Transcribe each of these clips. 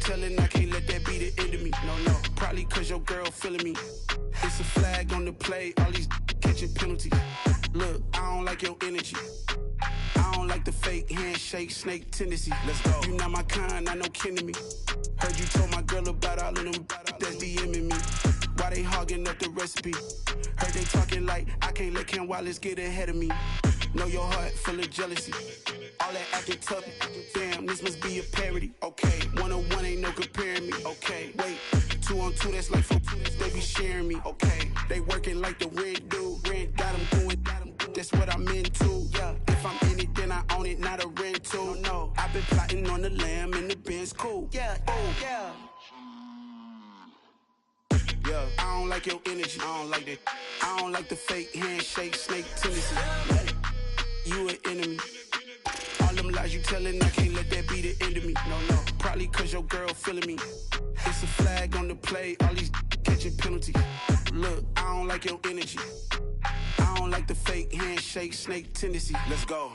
telling, I can't let that be the end of me. No, probably cause your girl feeling me. It's a flag on the play, all these catching penalties. Look, I don't like your energy. I don't like the fake handshake, snake tendency. Let's go. You not my kind, I know kin to me. Heard you told my girl about all of them that's DMing me. Why they hogging up the recipe? Heard they talking like I can't let Ken Wallace get ahead of me. Know your heart full of jealousy. All that acting tough, damn, this must be a parody. Okay, 1-on-1 ain't no comparing me. Okay, wait, 2-on-2, that's like 4, they be sharing me. Okay, they working like the rent dude. Rent got them going, that's what I'm into. Yeah, if I'm in it, then I own it, not a rental. No, I've been plotting on the lamb and the Benz cool. Yeah, yeah. Yeah, I don't like your energy, I don't like that. I don't like the fake handshake, snake tendency. You an enemy. All them lies you telling, I can't let that be the end of me. No, probably cause your girl feeling me. It's a flag on the play, all these catching penalties. Look, I don't like your energy. I don't like the fake handshake, snake tendency. Let's go.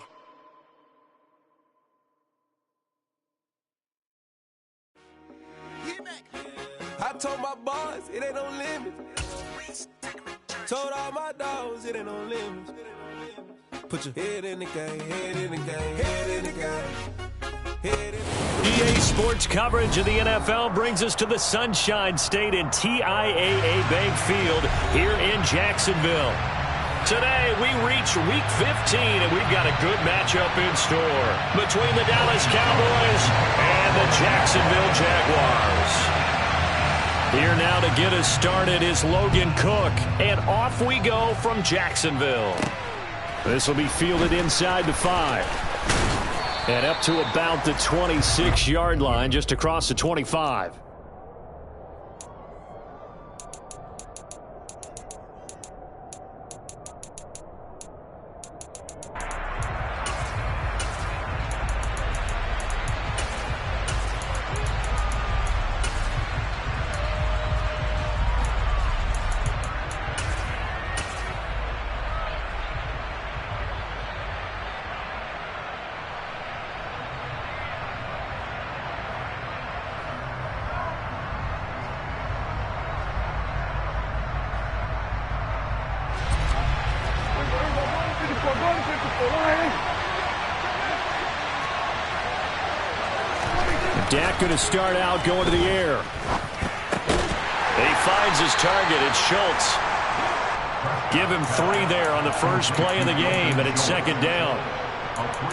I told my boys it ain't no limit. Told all my dogs it ain't no limit. Put your head in the game, head in the game, head in the game, head in the game. EA Sports coverage of the NFL brings us to the Sunshine State in TIAA Bank Field here in Jacksonville. Today, we reach Week 15, and we've got a good matchup in store between the Dallas Cowboys and the Jacksonville Jaguars. Here now to get us started is Logan Cook, and off we go from Jacksonville. This will be fielded inside the 5. And up to about the 26-yard line, just across the 25. Dak going to start out going to the air. And he finds his target. It's Schultz. Give him 3 there on the first play of the game, and it's second down.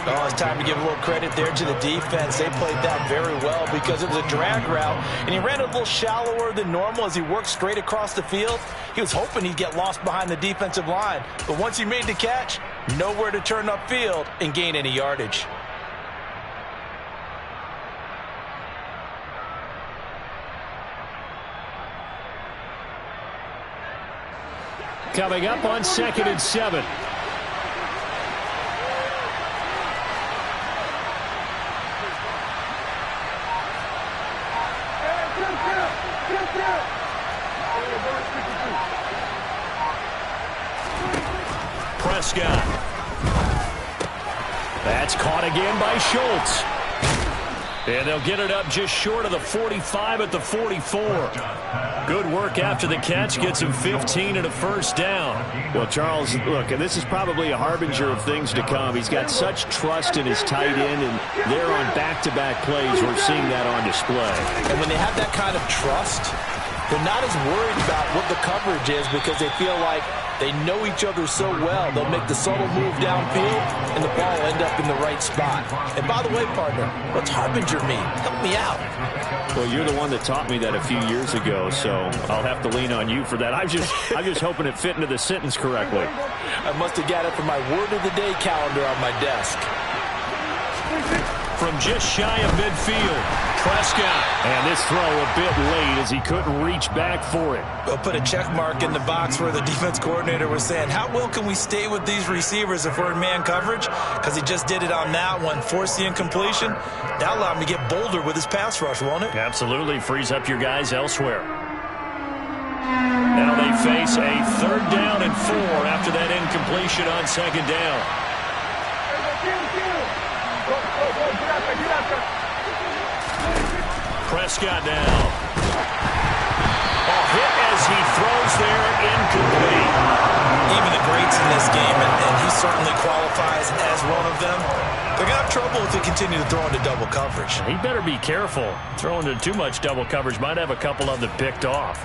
Oh, it's time to give a little credit there to the defense. They played that very well because it was a drag route, and he ran a little shallower than normal as he worked straight across the field. He was hoping he'd get lost behind the defensive line, but once he made the catch, nowhere to turn upfield and gain any yardage. Coming up on 2nd and 7. Prescott. That's caught again by Schultz. And they'll get it up just short of the 45 at the 44. Good work after the catch. Gets him 15 and a first down. Well, Charles, look, and this is probably a harbinger of things to come. He's got such trust in his tight end, and there on back-to-back plays, we're seeing that on display. And when they have that kind of trust, they're not as worried about what the coverage is because they feel like they know each other so well. They'll make the subtle move downfield, and the ball will end up in the right spot. And by the way, partner, what's harbinger mean? Help me out. Well, you're the one that taught me that a few years ago, so I'll have to lean on you for that. I'm just hoping it fit into the sentence correctly. I must have got it from my word of the day calendar on my desk. From just shy of midfield, Prescott. And this throw a bit late as he couldn't reach back for it. We'll put a check mark in the box where the defense coordinator was saying, how well can we stay with these receivers if we're in man coverage? Because he just did it on that one, forced the incompletion. That'll allow him to get bolder with his pass rush, won't it? Absolutely. Frees up your guys elsewhere. Now they face a 3rd down and 4 after that incompletion on 2nd down. Prescott now. Oh, hit as he throws there, incomplete. Even the greats in this game, and he certainly qualifies as one of them, they're going to have trouble if they continue to throw into double coverage. He better be careful. Throwing into too much double coverage might have a couple of them picked off.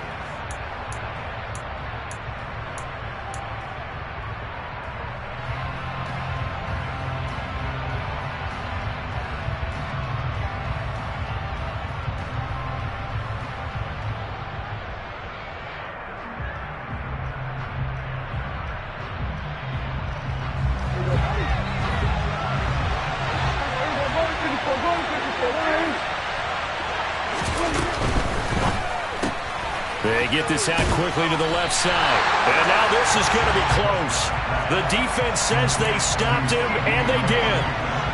They get this out quickly to the left side. And now this is going to be close. The defense says they stopped him, and they did.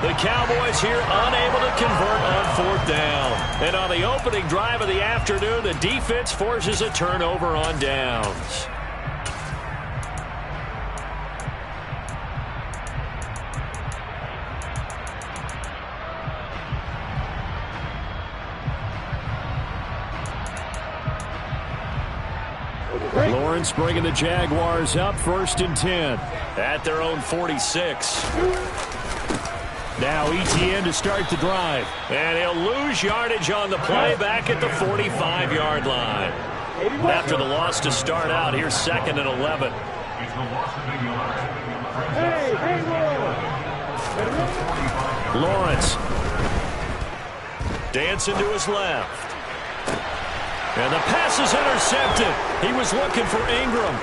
The Cowboys here unable to convert on 4th down. And on the opening drive of the afternoon, the defense forces a turnover on downs. Lawrence bringing the Jaguars up 1st and 10 at their own 46. Now Etienne to start the drive, and he'll lose yardage on the play back at the 45-yard line. After the loss to start out, here's 2nd and 11. Lawrence dancing to his left. And the pass is intercepted. He was looking for Ingram.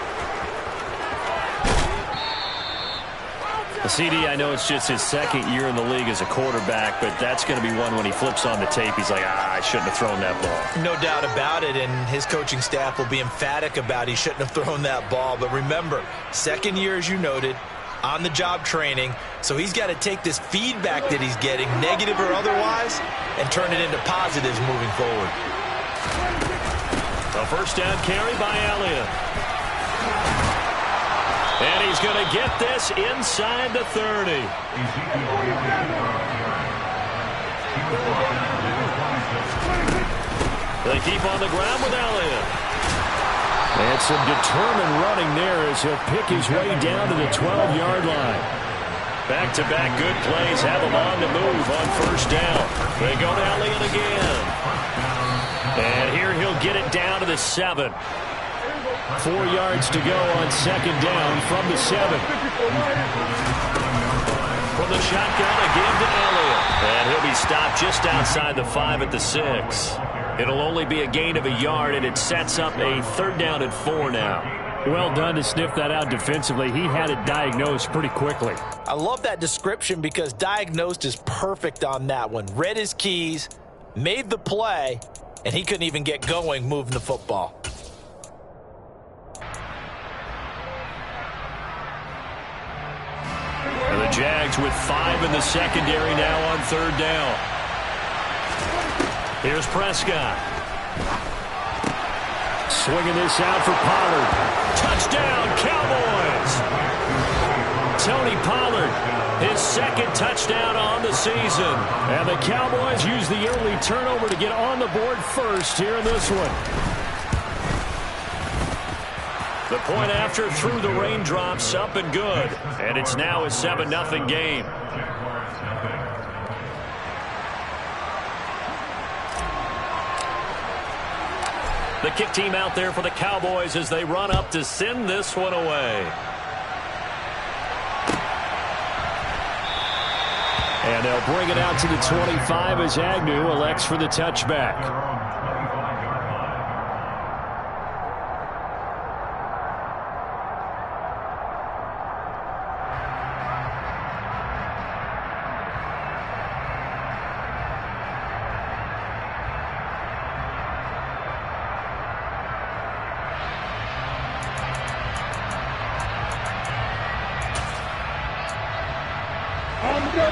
The CD, I know it's just his 2nd year in the league as a quarterback, but that's going to be one when he flips on the tape. He's like, I shouldn't have thrown that ball. No doubt about it, and his coaching staff will be emphatic about he shouldn't have thrown that ball. But remember, 2nd year, as you noted, on-the-job training, so he's got to take this feedback that he's getting, negative or otherwise, and turn it into positives moving forward. A 1st down carry by Elliott. And he's going to get this inside the 30. They keep on the ground with Elliott. And some determined running there as he'll pick his way down to the 12-yard line. Back-to-back good plays have him on the move on 1st down. They go to Elliott again. And here he'll get it down to the 7. 4 yards to go on 2nd down from the 7. From the shotgun again to Elliott. And he'll be stopped just outside the 5 at the 6. It'll only be a gain of a yard, and it sets up a 3rd down and 4 now. Well done to sniff that out defensively. He had it diagnosed pretty quickly. I love that description because diagnosed is perfect on that one. Read his keys, made the play, and he couldn't even get going moving the football. And the Jags with 5 in the secondary now on 3rd down. Here's Prescott. Swinging this out for Pollard. Touchdown, Cowboys! Tony Pollard, his 2nd touchdown on the season. And the Cowboys use the early turnover to get on the board first here in this one. The point after through the raindrops, up and good. And it's now a 7-0 game. The kick team out there for the Cowboys as they run up to send this one away. And they'll bring it out to the 25 as Agnew elects for the touchback.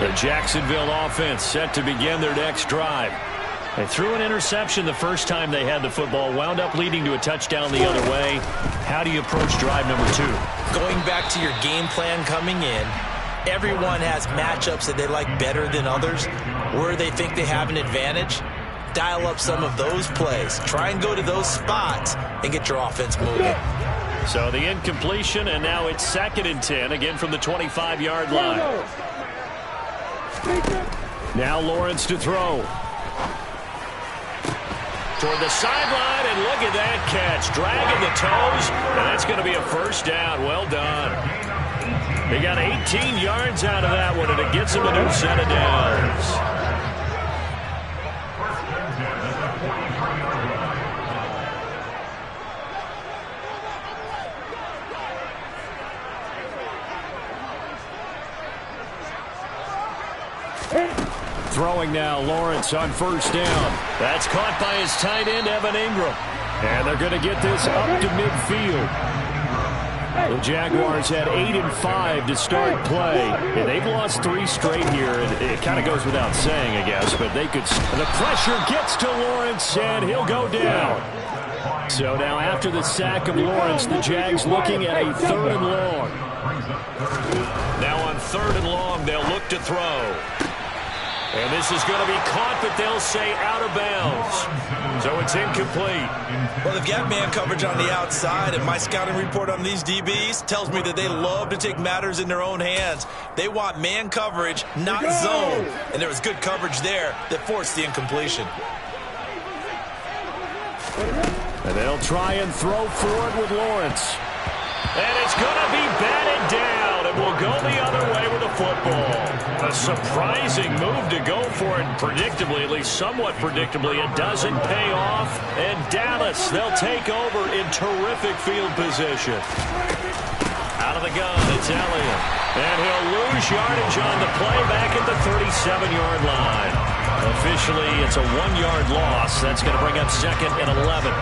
The Jacksonville offense set to begin their next drive. They threw an interception the first time they had the football, wound up leading to a touchdown the other way. How do you approach drive number 2? Going back to your game plan coming in, everyone has matchups that they like better than others, where they think they have an advantage. dial up some of those plays. Try and go to those spots and get your offense moving. So the incompletion, and now it's 2nd and 10, again from the 25-yard line. Now Lawrence to throw. Toward the sideline, and look at that catch. Dragging the toes, and that's going to be a first down. Well done. They got 18 yards out of that one, and it gets them a new set of downs. Throwing now, Lawrence on first down. That's caught by his tight end, Evan Ingram. And they're going to get this up to midfield. The Jaguars had 8 and 5 to start play. And they've lost 3 straight here. And it kind of goes without saying, I guess. But they could. The pressure gets to Lawrence, and he'll go down. So now after the sack of Lawrence, the Jags looking at a 3rd and long. Now on 3rd and long, they'll look to throw. And this is going to be caught, but they'll say out of bounds. So it's incomplete. Well, they've got man coverage on the outside, and my scouting report on these DBs tells me that they love to take matters in their own hands. They want man coverage, not zone. And there was good coverage there that forced the incompletion. And they'll try and throw for it with Lawrence. And it's going to be batted down, and will go the other way with the football. A surprising move to go for it, predictably, at least somewhat predictably. It doesn't pay off, and Dallas, they'll take over in terrific field position. Out of the gun, it's Elliott. And he'll lose yardage on the play back at the 37-yard line. Officially, it's a 1-yard loss. That's going to bring up 2nd and 11.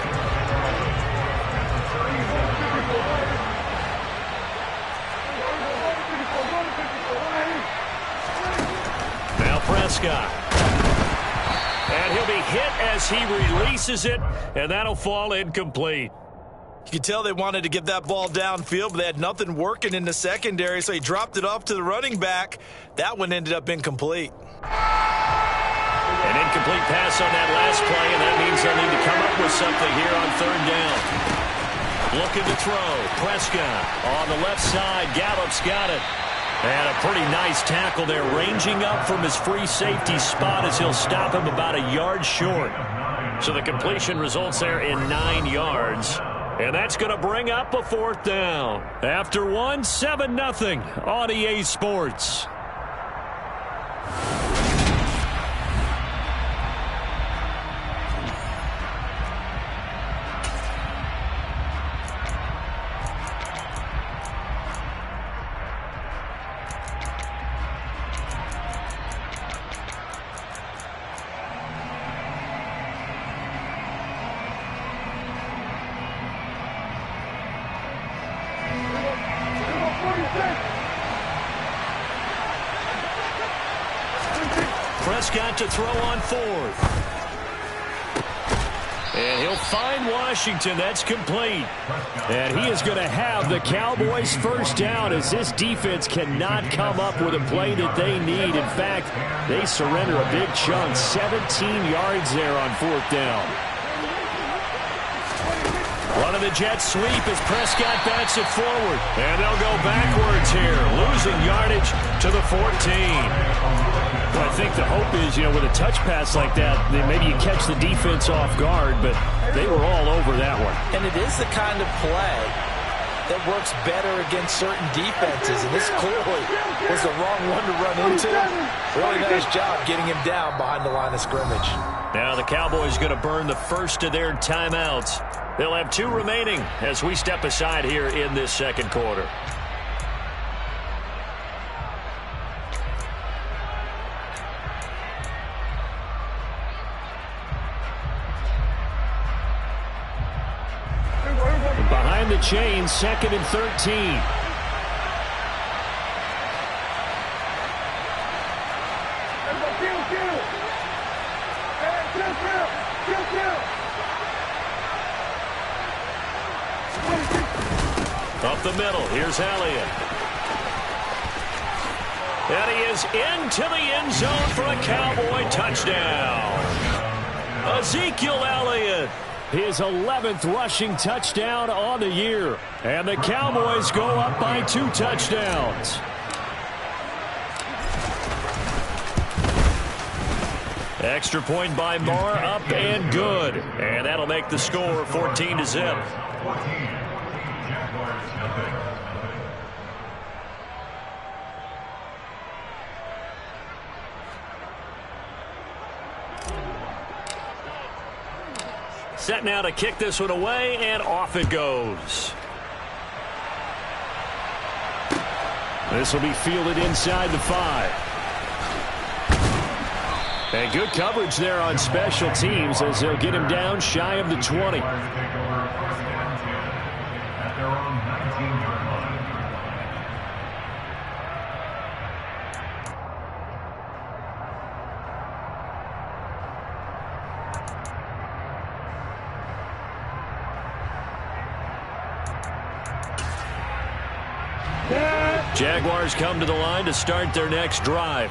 Prescott. And he'll be hit as he releases it, and that'll fall incomplete. You could tell they wanted to get that ball downfield, but they had nothing working in the secondary, so he dropped it off to the running back. That one ended up incomplete. An incomplete pass on that last play, and that means they'll need to come up with something here on 3rd down. Looking to throw. Prescott on the left side. Gallup's got it. And a pretty nice tackle there, ranging up from his free safety spot as he'll stop him about a yard short. So the completion results there in 9 yards. And that's going to bring up a 4th down. After 7-0 on EA Sports. Prescott to throw on 4th. And he'll find Washington. That's complete. And he is going to have the Cowboys' first down as this defense cannot come up with a play that they need. In fact, they surrender a big chunk. 17 yards there on 4th down. Running the jet sweep as Prescott bats it forward. And they'll go backwards here, losing yardage to the 14. Well, I think the hope is, with a touch pass like that, maybe you catch the defense off guard, but they were all over that one. And it is the kind of play that works better against certain defenses, and this clearly was the wrong one to run into. Really nice job getting him down behind the line of scrimmage. Now the Cowboys going to burn the first of their timeouts. They'll have 2 remaining as we step aside here in this 2nd quarter. Behind the chains, 2nd and 13. Up the middle, here's Elliott. And he is into the end zone for a Cowboy touchdown. Ezekiel Elliott, his 11th rushing touchdown on the year. And the Cowboys go up by 2 touchdowns. Extra point by Marr, up and good. And that'll make the score 14-0. Set now to kick this one away, and off it goes. This will be fielded inside the 5. And good coverage there on special teams as they'll get him down shy of the 20. Jaguars come to the line to start their next drive.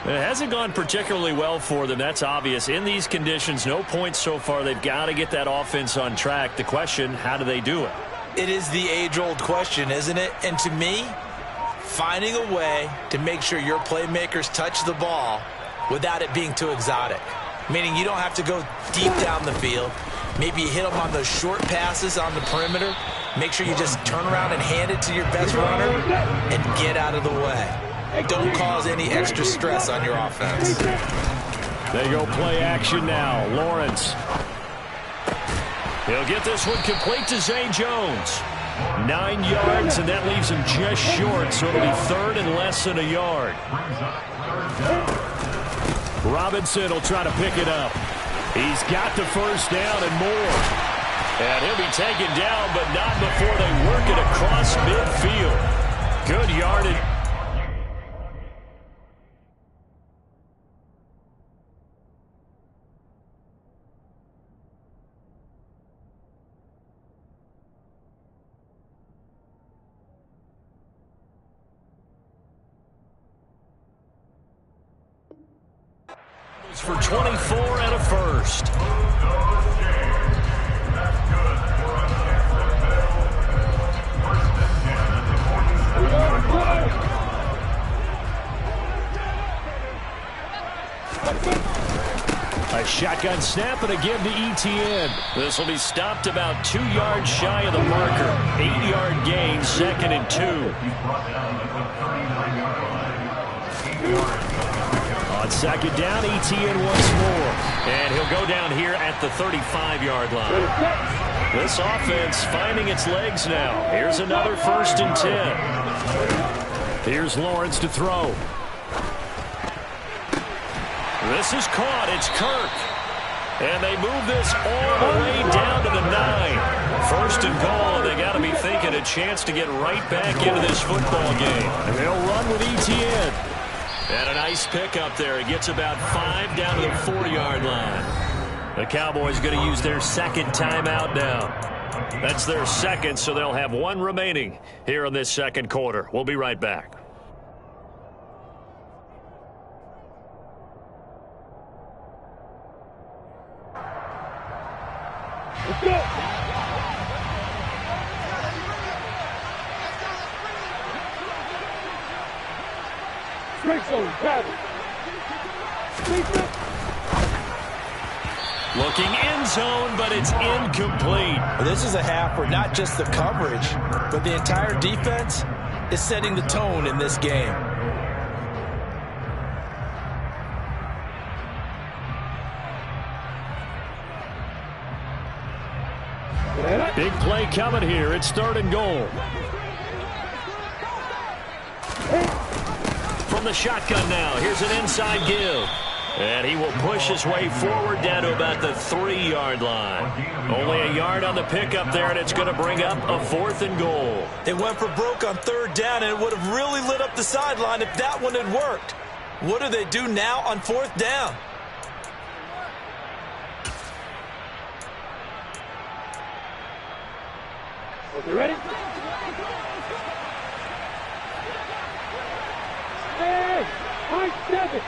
It hasn't gone particularly well for them, that's obvious. In these conditions, no points so far. They've got to get that offense on track. The question, how do they do it? It is the age-old question, isn't it? And to me, finding a way to make sure your playmakers touch the ball without it being too exotic. Meaning you don't have to go deep down the field. Maybe you hit them on those short passes on the perimeter. Make sure you just turn around and hand it to your best runner and get out of the way. Don't cause any extra stress on your offense. They go play action now. Lawrence. He'll get this one complete to Zay Jones. 9 yards, and that leaves him just short, so it'll be 3rd and less than a yard. Robinson will try to pick it up. He's got the first down and more. And he'll be taken down, but not before they work it across midfield. Good yardage. For 24 and a first. A shotgun snap and a give to Etienne. This will be stopped about 2 yards shy of the marker. 8-yard gain, 2nd and 2. On 2nd down, Etienne once more. And he'll go down here at the 35-yard line. This offense finding its legs now. Here's another 1st and 10. Here's Lawrence to throw. This is caught. It's Kirk. And they move this all the way down to the 9. 1st and goal, and they got to be thinking a chance to get right back into this football game. And they'll run with Etienne. And a nice pick up there. He gets about 5 down to the 4-yard line. The Cowboys going to use their 2nd timeout now. That's their 2nd, so they'll have 1 remaining here in this 2nd quarter. We'll be right back. Let's go! Straight zone, pass. Looking end zone, but it's incomplete. This is a half where not just the coverage, but the entire defense is setting the tone in this game. Big play coming here. It's 3rd and goal. From the shotgun now, here's an inside give. And he will push his way forward down to about the 3-yard line. Only a yard on the pickup there, and it's going to bring up a 4th and goal. They went for broke on 3rd down, and it would have really lit up the sideline if that one had worked. What do they do now on 4th down? You ready? Hey, 7.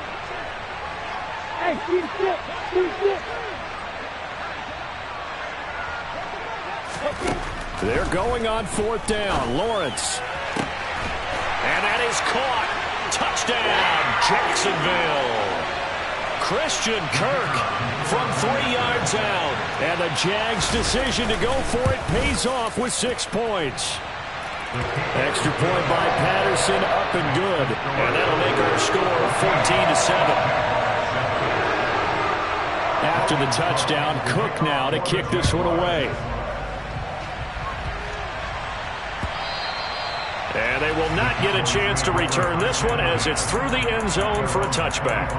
Hey, 3 6. They're going on 4th down. Lawrence. And that is caught. Touchdown, Jacksonville. Christian Kirk from 3 yards out. And the Jags' decision to go for it pays off with 6 points. Extra point by Patterson, up and good. And that'll make our score 14-7. After the touchdown, Cook now to kick this one away. And they will not get a chance to return this one as it's through the end zone for a touchback.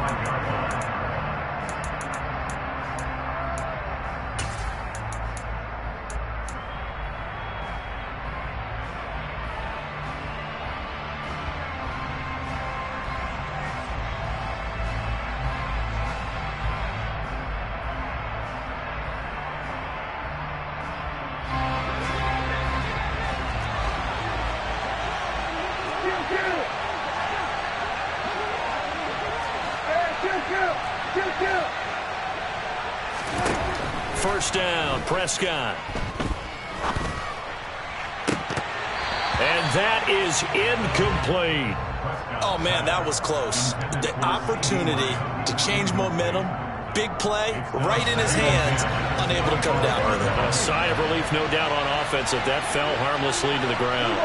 First down, Prescott. And that is incomplete. Oh, man, that was close. The opportunity to change momentum, big play, right in his hands, unable to come down with it. A sigh of relief, no doubt, on offense if that fell harmlessly to the ground.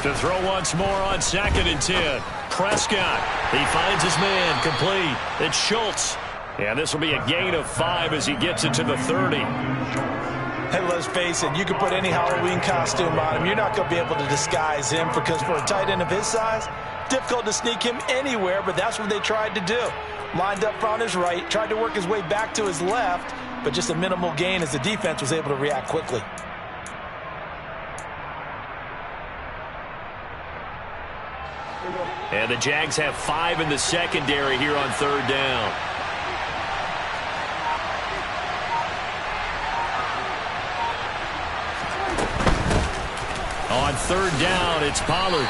To throw once more on 2nd and 10. Prescott, he finds his man, complete. It's Schultz. And this will be a gain of 5 as he gets it to the 30. Hey, let's face it, you can put any Halloween costume on him. You're not going to be able to disguise him because for a tight end of his size, difficult to sneak him anywhere, but that's what they tried to do. Lined up on his right, tried to work his way back to his left, but just a minimal gain as the defense was able to react quickly. And the Jags have 5 in the secondary here on 3rd down. On 3rd down, it's Pollard.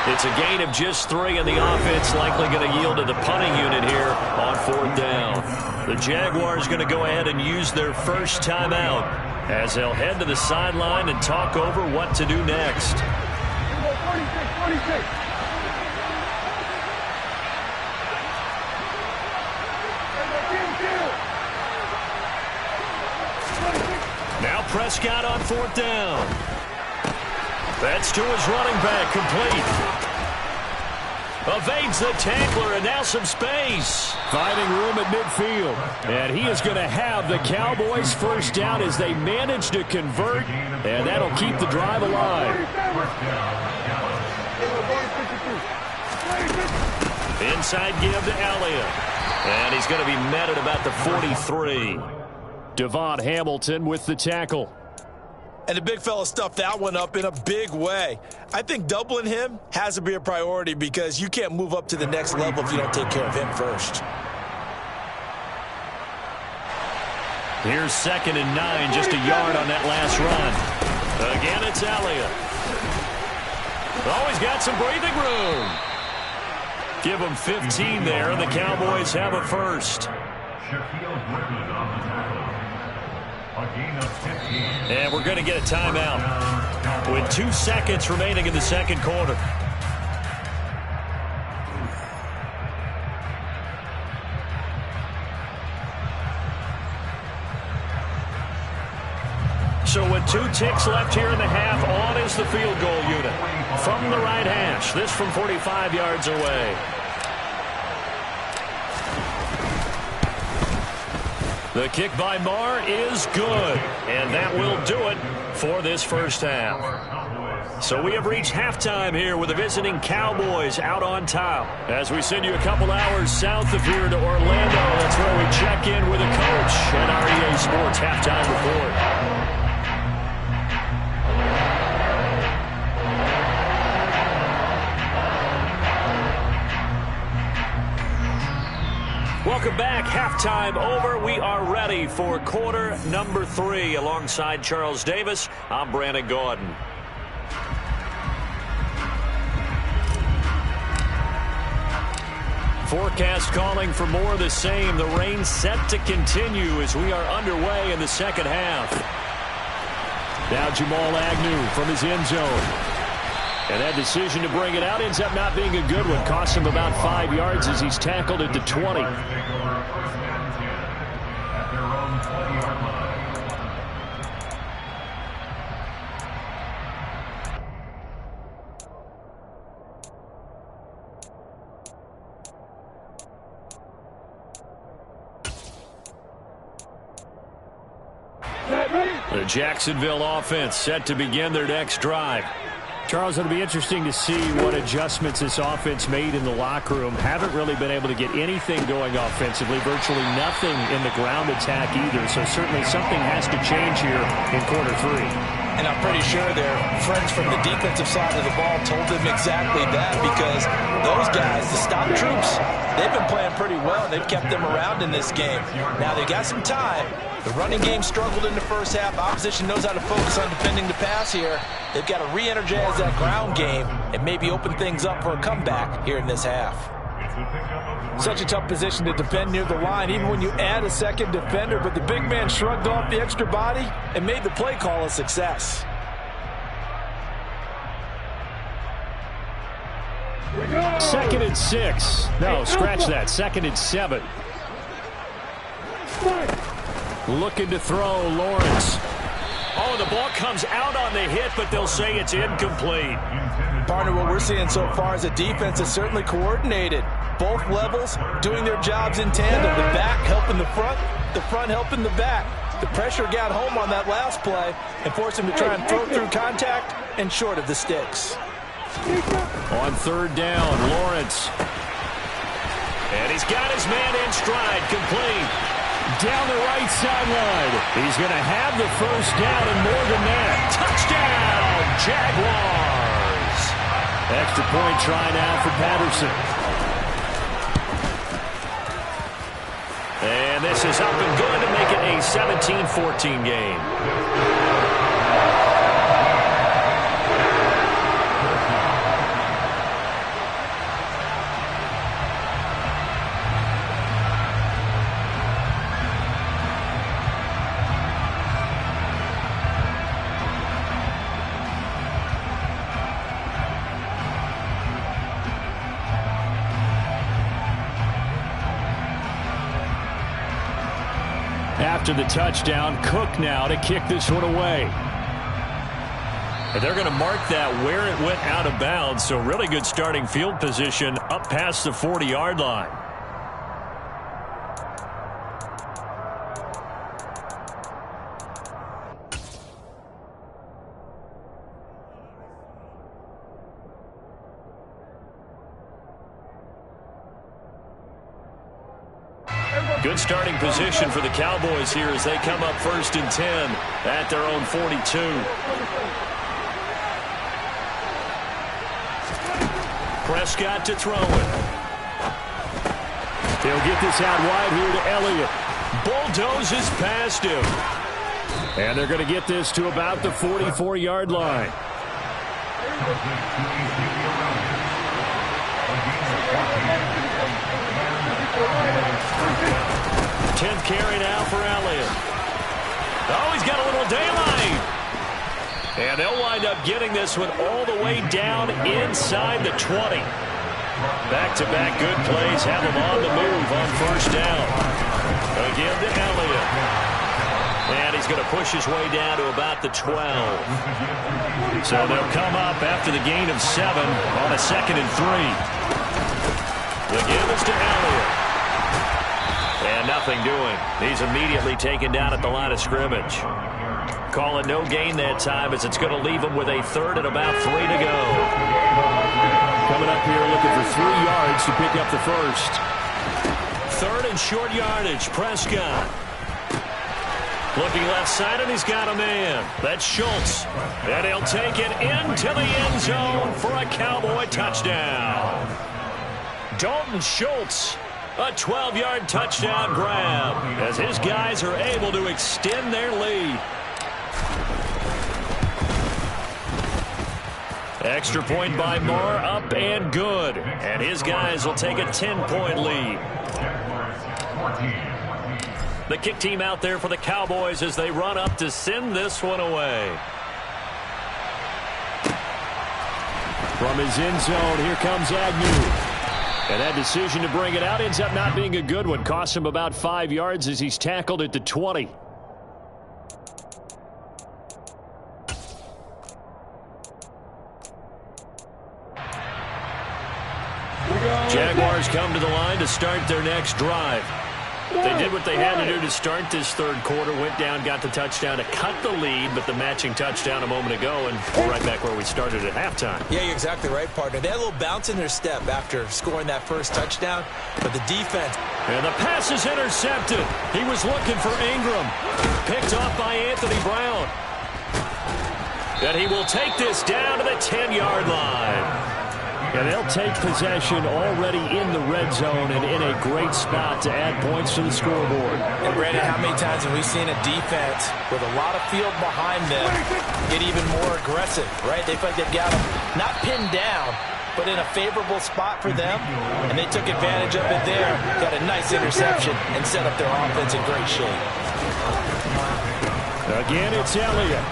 It's a gain of just 3, and the offense likely going to yield to the punting unit here on 4th down. The Jaguars going to go ahead and use their first timeout as they'll head to the sideline and talk over what to do next. 46. Now Prescott on 4th down. That's to his running back, complete. Evades the tackler, and now some space. Finding room at midfield. And he is going to have the Cowboys first down as they manage to convert, and that'll keep the drive alive. Inside give to Elliott. And he's going to be met at about the 43. Devon Hamilton with the tackle. And the big fella stuffed that one up in a big way. I think doubling him has to be a priority because you can't move up to the next level if you don't take care of him first. Here's 2nd and 9, just a yard on that last run. Again, it's Elliott. Always got some breathing room. Give them 15 there, and the Cowboys have a first. And we're going to get a timeout with 2 seconds remaining in the second quarter. So with 2 ticks left here in the half, on is the field goal unit. From the right hash, this from 45 yards away. The kick by Marr is good, and that will do it for this first half. So we have reached halftime here with the visiting Cowboys out on top. As we send you a couple hours south of here to Orlando, that's where we check in with a coach and our EA Sports halftime report. Welcome back. Halftime over. We are ready for quarter number 3. Alongside Charles Davis, I'm Brandon Gaudin. Forecast calling for more of the same. The rain set to continue as we are underway in the second half. Now Jamal Agnew from his end zone. And that decision to bring it out ends up not being a good one. Costs him about 5 yards as he's tackled at the 20. The Jacksonville offense set to begin their next drive. Charles, it'll be interesting to see what adjustments this offense made in the locker room. Haven't really been able to get anything going offensively, virtually nothing in the ground attack either. So certainly something has to change here in quarter 3. And I'm pretty sure their friends from the defensive side of the ball told them exactly that, because those guys, the stock troops, they've been playing pretty well. They've kept them around in this game. Now they got some time. The running game struggled in the first half. Opposition knows how to focus on defending the pass here. They've got to re-energize that ground game and maybe open things up for a comeback here in this half. Such a tough position to defend near the line, even when you add a second defender, but the big man shrugged off the extra body and made the play call a success. Second and 6. No, scratch that. Second and 7. Looking to throw, Lawrence. Oh, the ball comes out on the hit, but they'll say it's incomplete. Partner, what we're seeing so far is a defense is certainly coordinated. Both levels doing their jobs in tandem. The back helping the front helping the back. The pressure got home on that last play and forced him to try and throw through contact and short of the sticks. On third down, Lawrence. And he's got his man in stride, complete. Down the right sideline. He's going to have the first down and more than that. Touchdown, Jaguars. Extra point try now for Patterson. And this is up and good to make it a 17-14 game. After the touchdown, Cook now to kick this one away. And they're going to mark that where it went out of bounds, so really good starting field position up past the 40-yard line. Good starting position for the Cowboys here as they come up 1st and 10 at their own 42. Prescott to throw it. They'll get this out wide here to Elliott. Bulldozes past him. And they're going to get this to about the 44-yard line. 10th carry now for Elliott. Oh, he's got a little daylight. And they'll wind up getting this one all the way down inside the 20. Back-to-back good plays have him on the move on first down. Again to Elliott. And he's going to push his way down to about the 12. So they'll come up after the gain of 7 on a 2nd and 3. The give is to Elliott. And nothing doing. He's immediately taken down at the line of scrimmage. Call it no gain that time as it's going to leave him with a 3rd and about 3 to go. Coming up here looking for 3 yards to pick up the first. 3rd and short yardage. Prescott. Looking left side, and he's got a man. That's Schultz. And he'll take it into the end zone for a Cowboy touchdown. Dalton Schultz. A 12-yard touchdown grab as his guys are able to extend their lead. Extra point by Marr, up and good. And his guys will take a 10-point lead. The kick team out there for the Cowboys as they run up to send this one away. From his end zone, here comes Agnew. And that decision to bring it out ends up not being a good one. Costs him about 5 yards as he's tackled at the 20. Jaguars come to the line to start their next drive. They did what they had to do to start this third quarter. Went down, got the touchdown to cut the lead, but the matching touchdown a moment ago, and we're right back where we started at halftime. Yeah, you're exactly right, partner. They had a little bounce in their step after scoring that first touchdown, but the defense... And the pass is intercepted. He was looking for Ingram. Picked off by Anthony Brown. And he will take this down to the 10-yard line. And they'll take possession already in the red zone and in a great spot to add points to the scoreboard. And Brandon, how many times have we seen a defense with a lot of field behind them get even more aggressive, right? They feel like they've got them not pinned down, but in a favorable spot for them, and they took advantage of it there, got a nice interception, and set up their offense in great shape. Again, it's Elliott.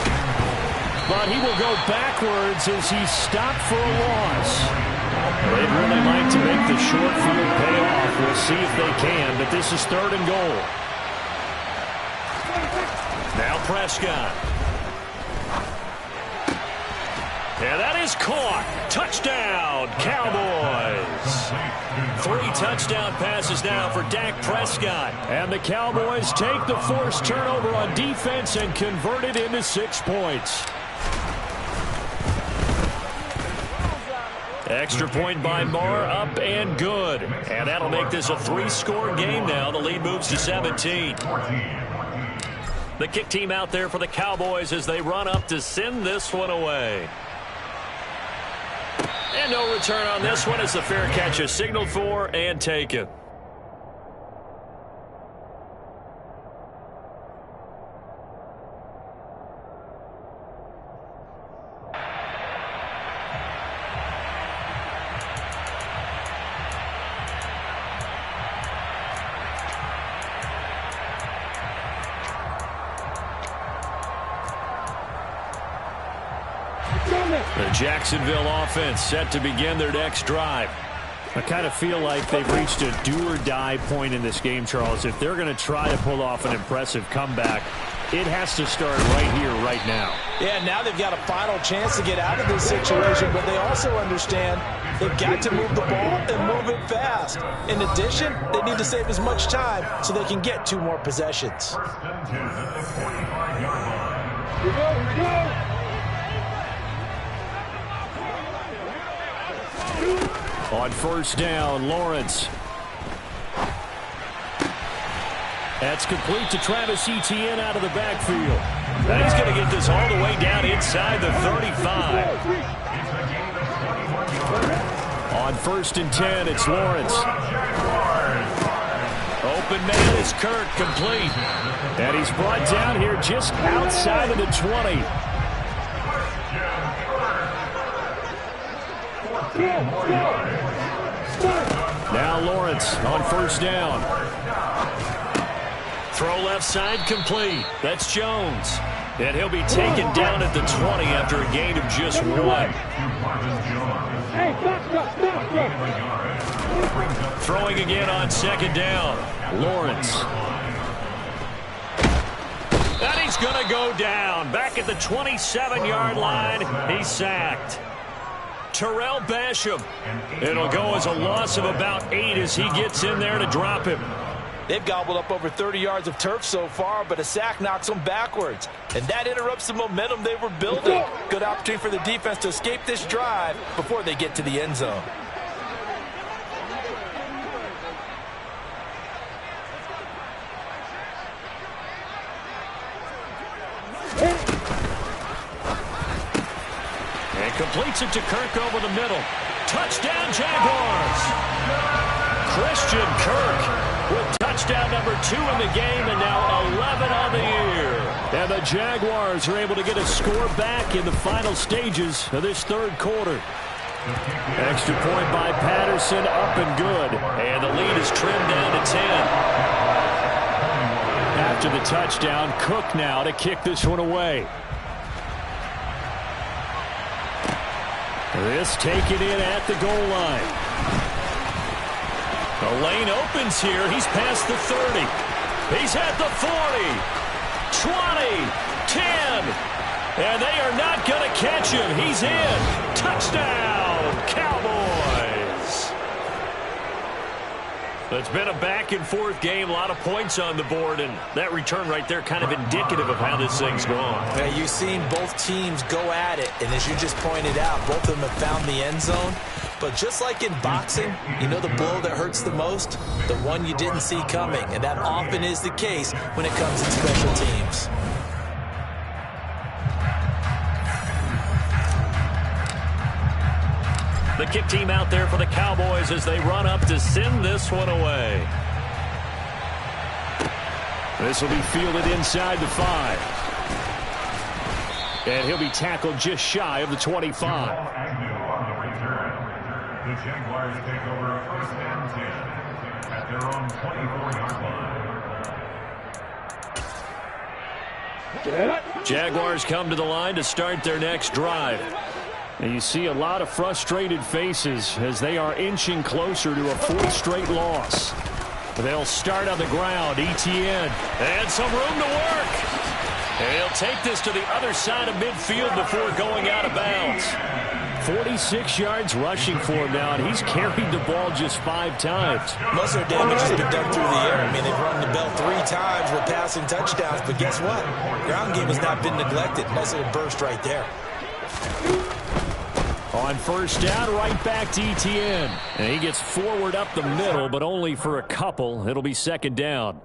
But he will go backwards as he's stopped for a loss. They'd really like to make the short field pay off. We'll see if they can, but this is 3rd and goal. Now Prescott. And that is caught. Touchdown, Cowboys. 3 touchdown passes now for Dak Prescott. And the Cowboys take the forced turnover on defense and convert it into 6 points. Extra point by Marr, up and good. And that'll make this a 3-score game now. The lead moves to 17. The kick team out there for the Cowboys as they run up to send this one away. And no return on this one as the fair catch is signaled for and taken. The Jacksonville offense set to begin their next drive. I kind of feel like they've reached a do-or-die point in this game, Charles. If they're going to try to pull off an impressive comeback, it has to start right here, right now. Yeah, now they've got a final chance to get out of this situation, but they also understand they've got to move the ball and move it fast. In addition, they need to save as much time so they can get 2 more possessions. Here we go. On first down, Lawrence. That's complete to Travis Etienne out of the backfield. And he's going to get this all the way down inside the 35. On 1st and 10, it's Lawrence. Open man is Kirk, complete. And he's brought down here just outside of the 20. Now Lawrence on first down. Throw left side, complete. That's Jones. And he'll be taken down at the 20 after a gain of just 1. Throwing again on 2nd down. Lawrence. And he's going to go down. Back at the 27-yard line. He's sacked. Terrell Basham. It'll go as a loss of about 8 as he gets in there to drop him. They've gobbled up over 30 yards of turf so far, but a sack knocks them backwards. And that interrupts the momentum they were building. Good opportunity for the defense to escape this drive before they get to the end zone. And completes it to Kirk over the middle. Touchdown, Jaguars! Christian Kirk with touchdown number 2 in the game and now 11 on the year. And And the Jaguars are able to get a score back in the final stages of this third quarter. Extra point by Patterson, up and good. And the lead is trimmed down to 10. After the touchdown, Cook now to kick this one away. This taken in at the goal line. The lane opens here. He's past the 30. He's at the 40. 20. 10. And they are not going to catch him. He's in. Touchdown, Cowboys. It's been a back-and-forth game, a lot of points on the board, and that return right there kind of indicative of how this thing's gone. Yeah, you've seen both teams go at it, and as you just pointed out, both of them have found the end zone. But just like in boxing, you know the blow that hurts the most? The one you didn't see coming, and that often is the case when it comes to special teams. The kick team out there for the Cowboys as they run up to send this one away. This will be fielded inside the 5. And he'll be tackled just shy of the 25. The Jaguars take over first and 10 at their own 24-yard line. Jaguars come to the line to start their next drive. And you see a lot of frustrated faces as they are inching closer to a 4th straight loss. They'll start on the ground. Etienne. And some room to work. And he'll take this to the other side of midfield before going out of bounds. 46 yards rushing for him now, and he's carried the ball just 5 times. Most of their damage has been done through the air. I mean, they've run the bell 3 times with passing touchdowns, but guess what? Ground game has not been neglected. Nice little burst right there. On first down, right back to Etienne. And he gets forward up the middle, but only for a couple. It'll be second down.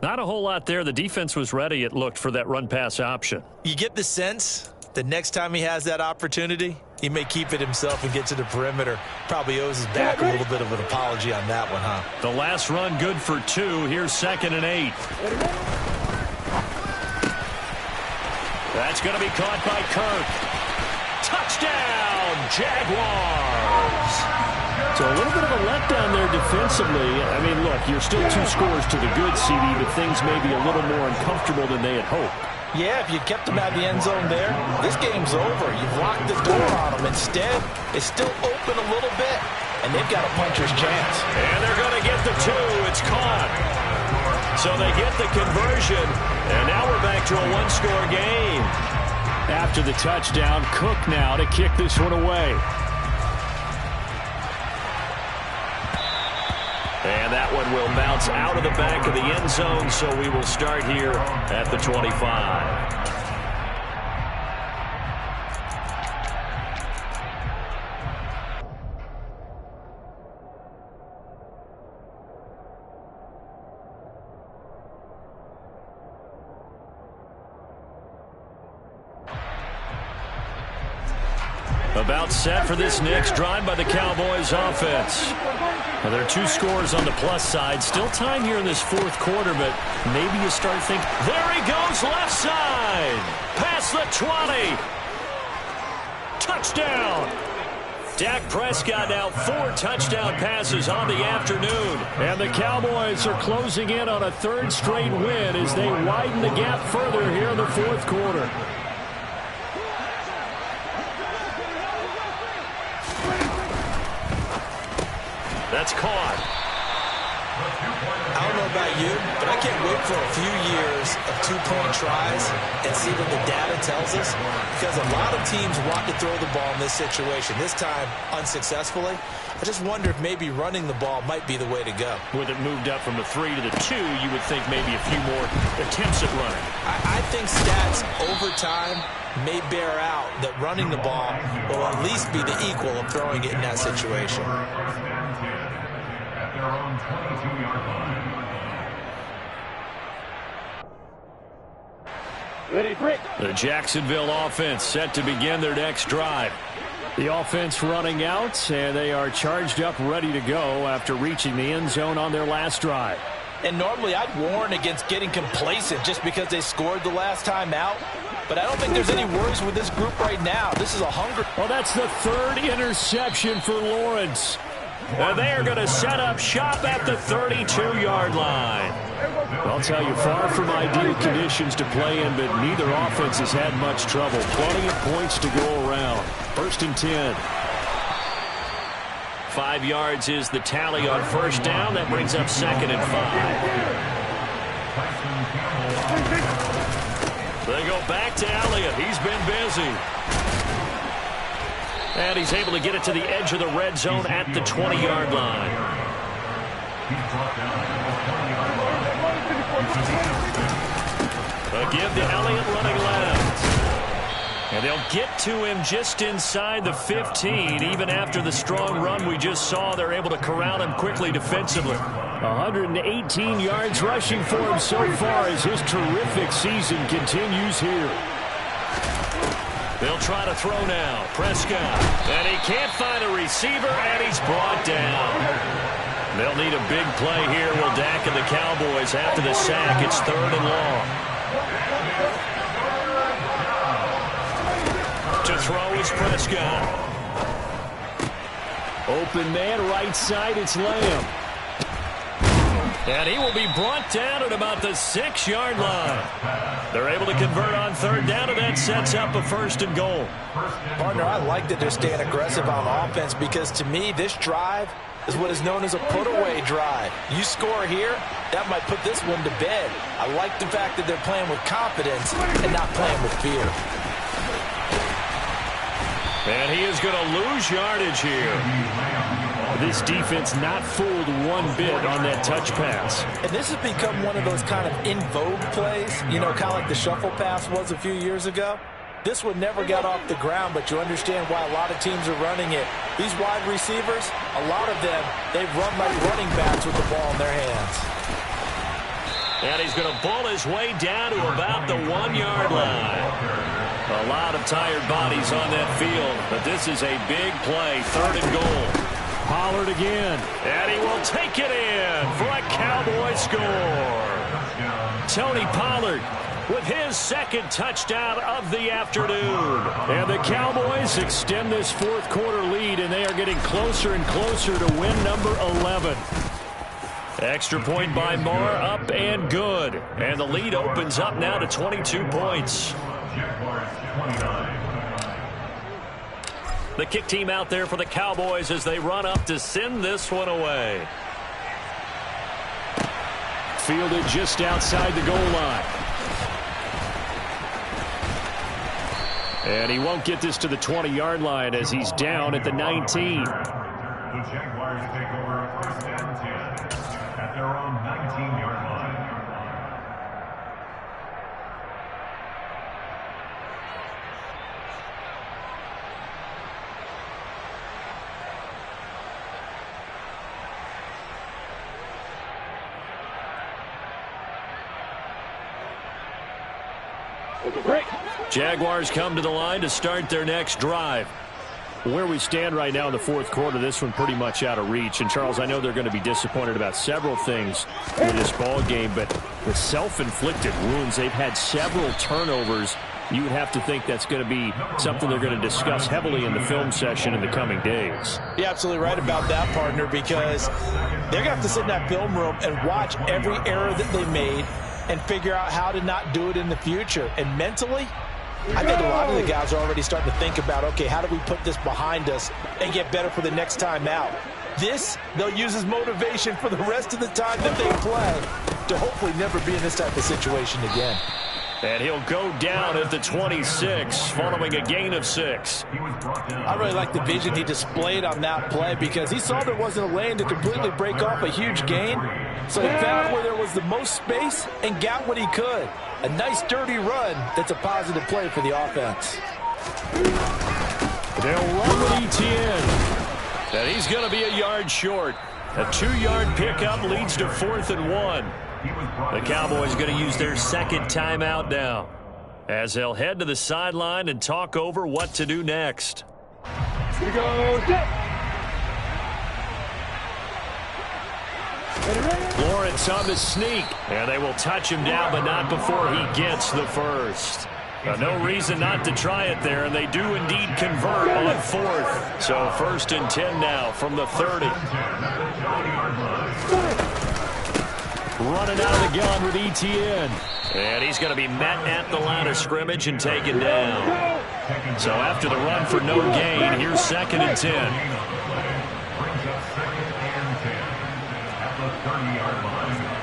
Not a whole lot there. The defense was ready, it looked, for that run-pass option. You get the sense that next time he has that opportunity, he may keep it himself and get to the perimeter. Probably owes his back a little bit of an apology on that one, huh? The last run good for 2. Here's 2nd and 8. That's going to be caught by Kirk. Touchdown, Jaguars! So a little bit of a letdown there defensively. I mean, look, you're still 2 scores to the good, CD, but things may be a little more uncomfortable than they had hoped. Yeah, if you kept them out of the end zone there, this game's over. You've locked the door on them. Instead, it's still open a little bit, and they've got a puncher's chance. And they're going to get the 2. It's caught. So they get the conversion, and now we're back to a 1-score game. After the touchdown, Cook now to kick this one away. And that one will bounce out of the back of the end zone, so we will start here at the 25. About set for this next drive by the Cowboys offense. Well, there are 2 scores on the plus side. Still time here in this 4th quarter, but maybe you start thinking, there he goes left side. Past the 20. Touchdown. Dak Prescott now 4 touchdown passes on the afternoon. And the Cowboys are closing in on a 3rd straight win as they widen the gap further here in the 4th quarter. That's caught. I don't know about you, but I can't wait for a few years of 2-point tries and see what the data tells us, because a lot of teams want to throw the ball in this situation, this time unsuccessfully. I just wonder if maybe running the ball might be the way to go. With it moved up from the 3 to the 2, you would think maybe a few more attempts at running. I think stats over time may bear out that running the ball will at least be the equal of throwing it in that situation. At their own 22-yard line. Ready, break. The Jacksonville offense set to begin their next drive. The offense running out, and they are charged up, ready to go after reaching the end zone on their last drive. And normally I'd warn against getting complacent just because they scored the last time out. But I don't think there's any worries with this group right now. This is a hunger. Well, that's the third interception for Lawrence. And they are going to set up shop at the 32-yard line. I'll tell you, far from ideal conditions to play in, but neither offense has had much trouble. Plenty of points to go around. 1st and 10. 5 yards is the tally on first down. That brings up 2nd and 5. They go back to Elliott. He's been busy. And he's able to get it to the edge of the red zone at the 20-yard line. A give to Elliott running left. And they'll get to him just inside the 15. Even after the strong run we just saw, they're able to corral him quickly defensively. 118 yards rushing for him so far as his terrific season continues here. They'll try to throw now. Prescott. And he can't find a receiver, and he's brought down. They'll need a big play here. Will Dak and the Cowboys after the sack. It's 3rd and long. To throw is Prescott. Open man, right side, it's Lamb. And he will be brought down at about the 6-yard line. They're able to convert on 3rd down, and that sets up a 1st and goal. Partner, I like that they're staying aggressive on offense because, to me, this drive is what is known as a put-away drive. You score here, that might put this one to bed. I like the fact that they're playing with confidence and not playing with fear. And he is going to lose yardage here. This defense not fooled one bit on that touch pass. And this has become one of those kind of in vogue plays, you know, kind of like the shuffle pass was a few years ago. This one never got off the ground, but you understand why a lot of teams are running it. These wide receivers, a lot of them, they run like running backs with the ball in their hands. And he's going to bull his way down to about the 1-yard line. A lot of tired bodies on that field, but this is a big play. 3rd and goal. Pollard again. And he will take it in for a Cowboy score. Tony Pollard with his 2nd touchdown of the afternoon. And the Cowboys extend this 4th quarter lead, and they are getting closer and closer to win number 11. Extra point by Marr, up and good. And the lead opens up now to 22 points. The kick team out there for the Cowboys as they run up to send this one away. Fielded just outside the goal line. And he won't get this to the 20-yard line as he's down at the 19. The Jaguars take over 1st and 10 at their own 19-yard line. Jaguars come to the line to start their next drive. Where we stand right now in the 4th quarter, this one pretty much out of reach. And, Charles, I know they're going to be disappointed about several things in this ball game, but the self-inflicted wounds, they've had several turnovers. You would have to think that's going to be something they're going to discuss heavily in the film session in the coming days. You're absolutely right about that, partner, because they're going to have to sit in that film room and watch every error that they made and figure out how to not do it in the future. And mentally, I think a lot of the guys are already starting to think about, okay, how do we put this behind us and get better for the next time out? This, they'll use as motivation for the rest of the time that they play to hopefully never be in this type of situation again. And he'll go down at the 26 following a gain of 6. I really like the vision he displayed on that play because he saw there wasn't a lane to completely break off a huge gain. So he found where there was the most space and got what he could. A nice dirty run that's a positive play for the offense. They'll run with Etienne. And he's going to be a yard short. A 2-yard pickup leads to 4th and 1. The Cowboys going to use their 2nd timeout now as they'll head to the sideline and talk over what to do next. Here we go. Lawrence on the sneak, and they will touch him down, but not before he gets the first. No reason not to try it there, and they do indeed convert on fourth. So 1st and 10 now from the 30. Running out of the gun with Etienne. And he's going to be met at the line of scrimmage and taken down. So after the run for no gain, here's 2nd and 10. Brings up 2nd and 10 at the 30-yard line.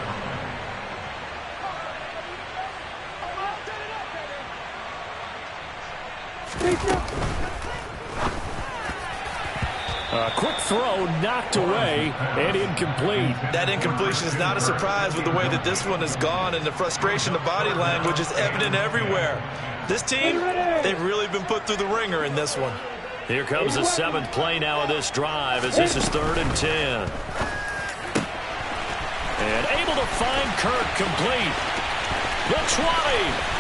A quick throw knocked away and incomplete. That incompletion is not a surprise with the way that this one has gone, and the frustration, the body language is evident everywhere. This team, they've really been put through the ringer in this one. Here comes the 7th play now of this drive as this is 3rd and 10. And able to find Kirk complete. The 20.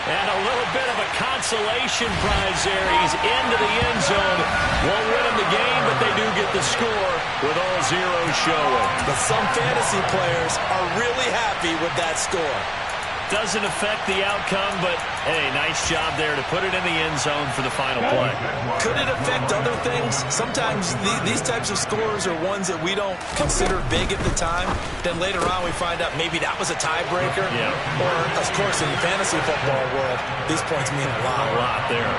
And a little bit of a consolation prize there. He's into the end zone. Won't win him the game, but they do get the score with all zeros showing. But some fantasy players are really happy with that score. Doesn't affect the outcome, but, hey, nice job there to put it in the end zone for the final play. Could it affect other things? Sometimes these types of scores are ones that we don't consider big at the time. Then later on we find out maybe that was a tiebreaker. Yeah. Or, of course, in the fantasy football world, these points mean a lot. A lot there.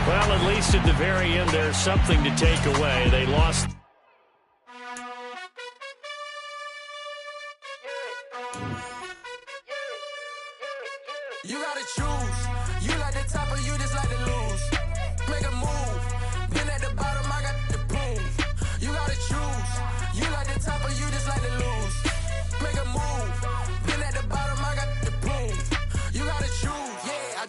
Well, at least at the very end, there's something to take away. They lost. You gotta choose. You like the top or you just like to lose. Make a move.